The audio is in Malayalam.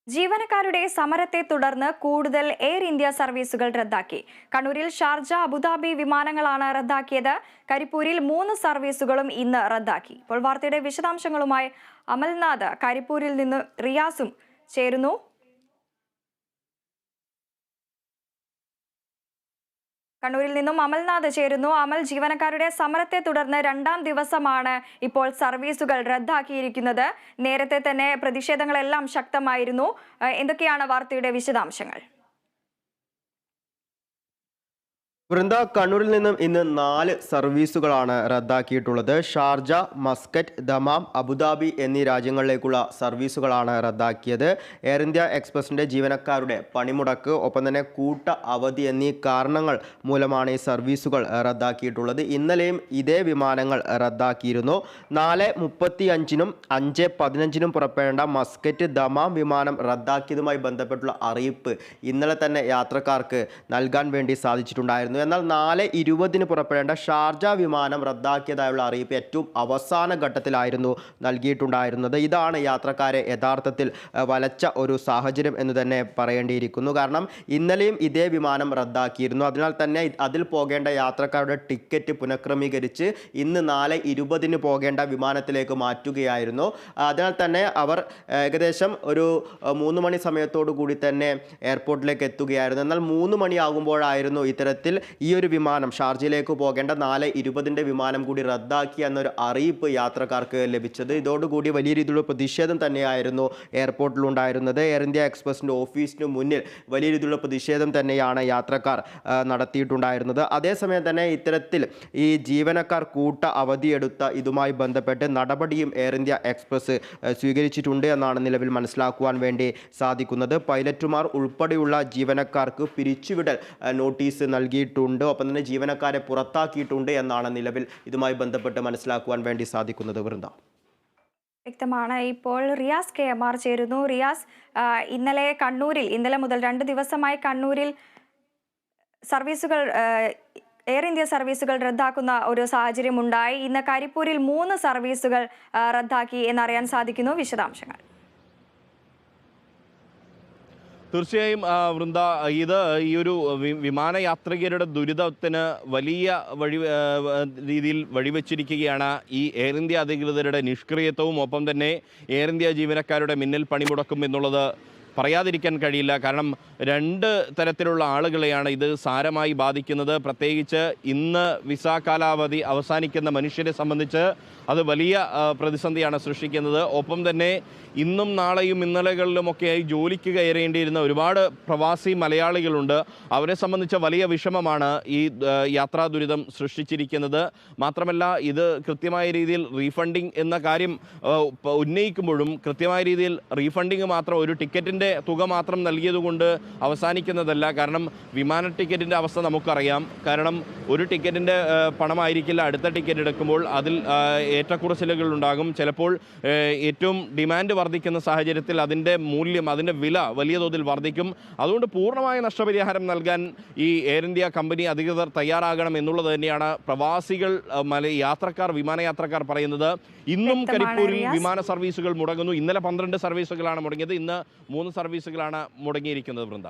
ജീവനക്കാരുടെ സമരത്തെ തുടർന്ന് കൂടുതൽ എയർ ഇന്ത്യ സർവീസുകൾ റദ്ദാക്കി. കണ്ണൂരിൽ ഷാർജ, അബുദാബി വിമാനങ്ങളാണ് റദ്ദാക്കിയത്. കരിപ്പൂരിൽ 3 സർവീസുകളും ഇന്ന് റദ്ദാക്കി. ഇപ്പോൾ വാർത്തയുടെ വിശദാംശങ്ങളുമായി അമൽനാഥ് കരിപ്പൂരിൽ നിന്ന് റിയാസും ചേരുന്നു. കണ്ണൂരിൽ നിന്നും അമൽനാഥ് ചേരുന്നു. അമൽ, ജീവനക്കാരുടെ സമരത്തെ തുടർന്ന് 2ാം ദിവസമാണ് ഇപ്പോൾ സർവീസുകൾ റദ്ദാക്കിയിരിക്കുന്നത്. നേരത്തെ തന്നെ പ്രതിഷേധങ്ങളെല്ലാം ശക്തമായിരുന്നു. എന്തൊക്കെയാണ് വാർത്തയുടെ വിശദാംശങ്ങൾ? വൃന്ദ, കണ്ണൂരിൽ നിന്നും ഇന്ന് 4 സർവീസുകളാണ് റദ്ദാക്കിയിട്ടുള്ളത്. ഷാർജ, മസ്കറ്റ്, ദമാം, അബുദാബി എന്നീ രാജ്യങ്ങളിലേക്കുള്ള സർവീസുകളാണ് റദ്ദാക്കിയത്. എയർ ഇന്ത്യ എക്സ്പ്രസിന്റെ ജീവനക്കാരുടെ പണിമുടക്ക്, ഒപ്പം തന്നെ കൂട്ട അവധി എന്നീ കാരണങ്ങൾ മൂലമാണ് ഈ സർവീസുകൾ റദ്ദാക്കിയിട്ടുള്ളത്. ഇന്നലെയും ഇതേ വിമാനങ്ങൾ റദ്ദാക്കിയിരുന്നു. 4:35-നും 5:15-നും പുറപ്പെടേണ്ട മസ്കറ്റ്, ദമാം വിമാനം റദ്ദാക്കിയതുമായി ബന്ധപ്പെട്ടുള്ള അറിയിപ്പ് ഇന്നലെ തന്നെ യാത്രക്കാർക്ക് നൽകാൻ വേണ്ടി സാധിച്ചിട്ടുണ്ടായിരുന്നു. എന്നാൽ 4:20-ന് പുറപ്പെടേണ്ട ഷാർജ വിമാനം റദ്ദാക്കിയതായുള്ള അറിയിപ്പ് ഏറ്റവും അവസാന ഘട്ടത്തിലായിരുന്നു നൽകിയിട്ടുണ്ടായിരുന്നത്. ഇതാണ് യാത്രക്കാരെ യഥാർത്ഥത്തിൽ വലച്ച ഒരു സാഹചര്യം എന്ന് തന്നെ പറയേണ്ടിയിരിക്കുന്നു. കാരണം ഇന്നലെയും ഇതേ വിമാനം റദ്ദാക്കിയിരുന്നു. അതിനാൽ തന്നെ അതിൽ പോകേണ്ട യാത്രക്കാരുടെ ടിക്കറ്റ് പുനഃക്രമീകരിച്ച് ഇന്ന് 4:20-ന് പോകേണ്ട വിമാനത്തിലേക്ക് മാറ്റുകയായിരുന്നു. അതിനാൽ തന്നെ അവർ ഏകദേശം ഒരു 3 മണി സമയത്തോടു കൂടി തന്നെ എയർപോർട്ടിലേക്ക് എത്തുകയായിരുന്നു. എന്നാൽ 3 മണിയാകുമ്പോഴായിരുന്നു ഇത്തരത്തിൽ ഈ ഒരു വിമാനം ഷാർജയിലേക്ക് പോകേണ്ട 4:20-ന്റെ വിമാനം കൂടി റദ്ദാക്കി എന്നൊരു അറിയിപ്പ് യാത്രക്കാർക്ക് ലഭിച്ചത്. ഇതോടുകൂടി വലിയ രീതിയിലുള്ള പ്രതിഷേധം തന്നെയായിരുന്നു എയർപോർട്ടിലുണ്ടായിരുന്നത്. എയർ ഇന്ത്യ എക്സ്പ്രസിന്റെ ഓഫീസിന് മുന്നിൽ വലിയ രീതിയിലുള്ള പ്രതിഷേധം തന്നെയാണ് യാത്രക്കാർ നടത്തിയിട്ടുണ്ടായിരുന്നത്. അതേസമയം തന്നെ ഇത്തരത്തിൽ ഈ ജീവനക്കാർ കൂട്ട അവധിയെടുത്ത ഇതുമായി ബന്ധപ്പെട്ട് നടപടിയും എയർ ഇന്ത്യ എക്സ്പ്രസ് സ്വീകരിച്ചിട്ടുണ്ട് എന്നാണ് നിലവിൽ മനസ്സിലാക്കുവാൻ വേണ്ടി സാധിക്കുന്നത്. പൈലറ്റുമാർ ഉൾപ്പെടെയുള്ള ജീവനക്കാർക്ക് പിരിച്ചുവിടൽ നോട്ടീസ് നൽകിയിട്ടുണ്ട്. ഒപ്പം തന്നെ ജീവനക്കാരെ പുറത്താക്കിയിട്ടുണ്ട് എന്നാണ് നിലവിൽ ഇതുമായി ബന്ധപ്പെട്ട് മനസ്സിലാക്കുവാൻ വേണ്ടി സാധിക്കുന്നത്. വൃന്ദ, വ്യക്തമാണ്. ഇപ്പോൾ റിയാസ് KMR ചേരുന്നു. റിയാസ്, ഇന്നലെ മുതൽ 2 ദിവസമായി കണ്ണൂരിൽ സർവീസുകൾ എയർ ഇന്ത്യ സർവീസുകൾ റദ്ദാക്കുന്ന ഒരു സാഹചര്യം ഉണ്ടായി. ഇന്ന് കരിപ്പൂരിൽ 3 സർവീസുകൾ റദ്ദാക്കി എന്നറിയാൻ സാധിക്കുന്നു. വിശദാംശങ്ങൾ. തീർച്ചയായും വൃന്ദ, ഇത് ഈ ഒരു വിമാനയാത്രികരുടെ ദുരിതത്തിന് വലിയ രീതിയിൽ വഴിവെച്ചിരിക്കുകയാണ് ഈ എയർ ഇന്ത്യ അധികൃതരുടെ നിഷ്ക്രിയത്വവും, ഒപ്പം തന്നെ എയർ ഇന്ത്യ ജീവനക്കാരുടെ മിന്നൽ പണിമുടക്കും എന്നുള്ളത് പറയാതിരിക്കാൻ കഴിയില്ല. കാരണം 2 തരത്തിലുള്ള ആളുകളെയാണ് ഇത് സാരമായി ബാധിക്കുന്നത്. പ്രത്യേകിച്ച് ഇന്ന് വിസ കാലാവധി അവസാനിക്കുന്ന മനുഷ്യരെ സംബന്ധിച്ച് അത് വലിയ പ്രതിസന്ധിയാണ് സൃഷ്ടിക്കുന്നത്. ഒപ്പം തന്നെ ഇന്നും നാളെയും ഇന്നലകളിലുമൊക്കെയായി ജോലിക്ക് കയറേണ്ടിയിരുന്ന ഒരുപാട് പ്രവാസി മലയാളികളുണ്ട്. അവരെ സംബന്ധിച്ച വലിയ വിഷമമാണ് ഈ യാത്രാ ദുരിതം സൃഷ്ടിച്ചിരിക്കുന്നത്. മാത്രമല്ല, ഇത് കൃത്യമായ രീതിയിൽ റീഫണ്ടിങ് എന്ന കാര്യം ഉന്നയിക്കുമ്പോഴും കൃത്യമായ രീതിയിൽ റീഫണ്ടിങ് മാത്രം, ഒരു ടിക്കറ്റിൻ്റെ തുക മാത്രം നൽകിയതുകൊണ്ട് അവസാനിക്കുന്നതല്ല. കാരണം വിമാന ടിക്കറ്റിൻ്റെ അവസ്ഥ നമുക്കറിയാം. കാരണം ഒരു ടിക്കറ്റിൻ്റെ പണമായിരിക്കില്ല അടുത്ത ടിക്കറ്റ് എടുക്കുമ്പോൾ, അതിൽ ഏറ്റക്കുറച്ചിലുകൾ ഉണ്ടാകും. ചിലപ്പോൾ ഏറ്റവും ഡിമാൻഡ് വർദ്ധിക്കുന്ന സാഹചര്യത്തിൽ അതിൻ്റെ മൂല്യം, അതിൻ്റെ വില വലിയ തോതിൽ വർദ്ധിക്കും. അതുകൊണ്ട് പൂർണ്ണമായ നഷ്ടപരിഹാരം നൽകാൻ ഈ എയർ ഇന്ത്യ കമ്പനി അധികൃതർ തയ്യാറാകണം എന്നുള്ളത് തന്നെയാണ് പ്രവാസികൾ, വിമാനയാത്രക്കാർ പറയുന്നത്. ഇന്നും കരിപ്പൂരിൽ വിമാന സർവീസുകൾ മുടങ്ങുന്നു. ഇന്നലെ 12 സർവീസുകളാണ് മുടങ്ങിയത്. ഇന്ന് 3 സർവീസുകളാണ് മുടങ്ങിയിരിക്കുന്നത്. വൃന്ദ.